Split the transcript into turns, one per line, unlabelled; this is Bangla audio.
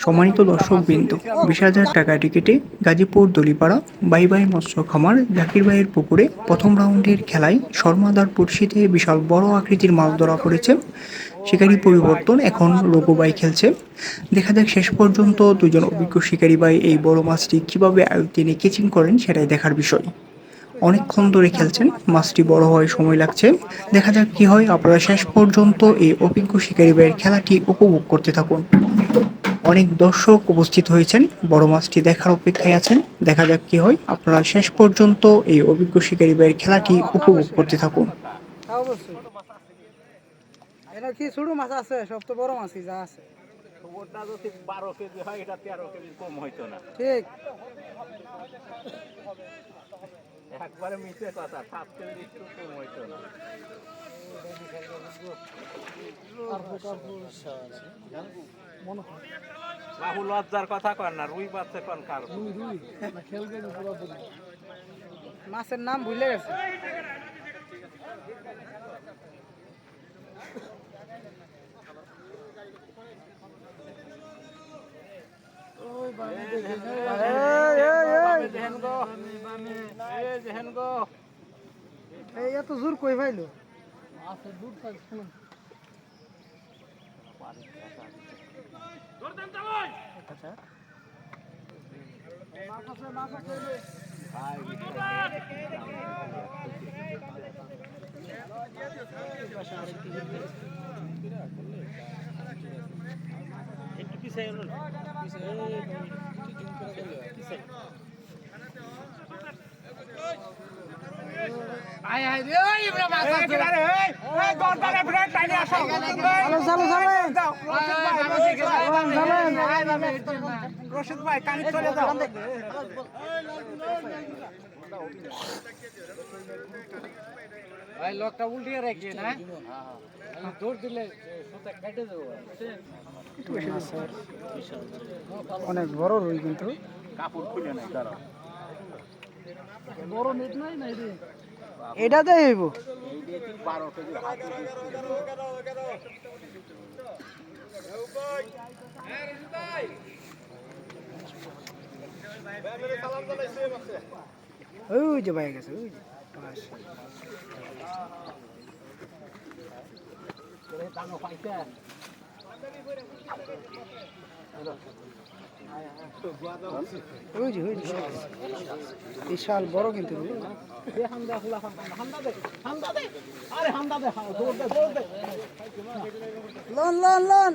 সম্মানিত দর্শকবৃন্দ, 20,000 টাকা টিকিটে গাজীপুর দলিপাড়া বাই বাই মৎস্য খামার জাকির ভাইয়ের পুকুরে প্রথম রাউন্ডের খেলায় শর্মাদার পড়শিতে বিশাল বড় আকৃতির মাছ ধরা পড়েছে। শিকারী পরিবর্তন এখন রঘুবাই খেলছে। দেখা যাক শেষ পর্যন্ত দুজন অভিজ্ঞ শিকারী ভাই এই বড় মাছটি কিভাবে আয়ত্তে নিয়ে কেচিং করেন, সেটাই দেখার বিষয়। অনেকক্ষণ ধরে খেলছেন, মাছটি বড় হওয়ায় সময় লাগছে। দেখা যাক কি হয়। আপনারা শেষ পর্যন্ত এই অভিজ্ঞ শিকারী ভাইয়ের খেলাটি উপভোগ করতে থাকুন। অনেক দর্শক উপস্থিত হয়েছেন, বড় মাছটি দেখার অপেক্ষায় আছেন। দেখা যাক কি হয়। আপনারা শেষ পর্যন্ত এই অভিজ্ঞ শিকারী ভাইয়ের খেলাটি উপভোগ করতে থাকুন।
এটা কি ছোট মাছ আছে? সব তো বড় মাছই যা আছে।
ওটা যদি 12 কেজি হয়, এটা 13 কেজি কম হইতো না।
ঠিক
একবারে মিশে কথা, 7 কেজি একটু কম হইতো না। বাবু লজ্জার কথা কর না, রুই পাচ্ছে কোন কার?
মাছের নাম ভুলে গেছে। এত জোর কই ভাইলো?
একটু পিছিয়ে গেল।
আয় আয় রে, ওই ইবরা মাছ আছে রে। এই দরকারে ব্রেক টাইনে আসো। চলো যাও। রশিদ ভাই কানে চলে যাও। ভাই লকটা উল্টিয়ে রাখি না। দৌড় দিলে সুতা কেটে দেবো। অনেক বড় রুই কিন্তু
কাপড় খুলে নাই তারা।
বড় নেট নাই না রে। এটাতে হইব।
এই দিয়ে 12 কেজি হাত
ওই যে ভাই গেছে, ওই যে বিশাল বড় কিন্তু লন